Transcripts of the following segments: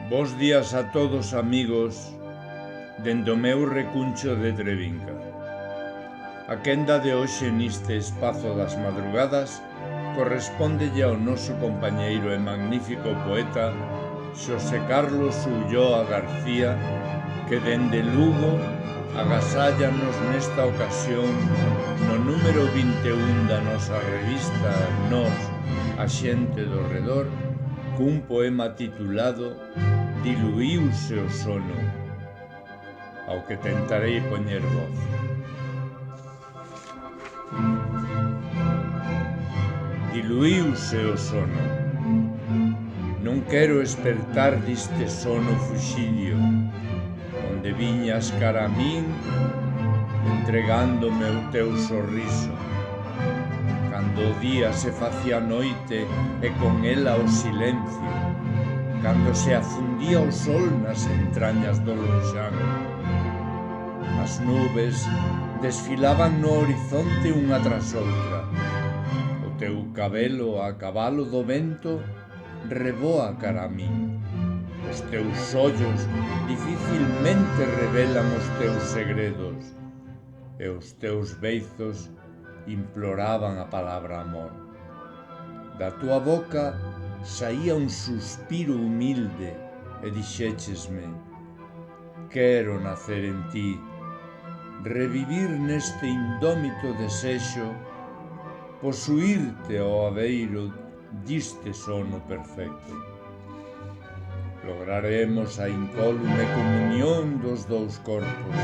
Bos días a todos, amigos, dende o meu recuncho de Trevinca. A quenda de hoxe neste espazo das madrugadas correspóndelle ao noso compañeiro e magnífico poeta Xosé Carlos Ulloa García, que dende Lugo agasállanos nesta ocasión no número 21 da nosa revista Nós, a xente do redor, cun poema titulado Diluíuse o sono, ao que tentarei poñer voz. Diluíuse o sono. Non quero espertar diste sono fuxidio, onde viñas cara a min entregándome o teu sorriso, cando o día se facía noite e con ela o silencio, cando se afundía o sol nas entrañas do lonxán. As nubes desfilaban no horizonte unha tras outra. O teu cabelo a cabalo do vento reboa cara a min. Os teus ollos dificilmente revelan os teus segredos e os teus beizos imploraban a palabra amor. Da tua boca saía un suspiro humilde e dixéchesme: quero nacer en ti, revivir neste indómito desexo, posuírte ao abeiro diste sono perfecto. Lograremos a incólume comunión dos dous corpos,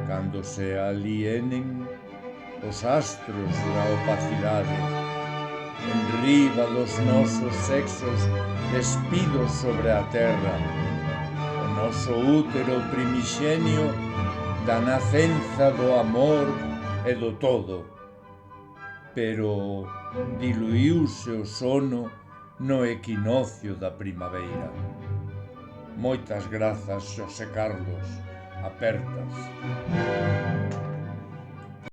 cando se alienen os astros da opacidade, enriba dos nosos sexos despidos sobre a terra, o noso útero primixenio da nacenza do amor e do todo. Pero diluíuse o sono no equinoccio da primavera. Moitas grazas, Xosé Carlos. Apertas.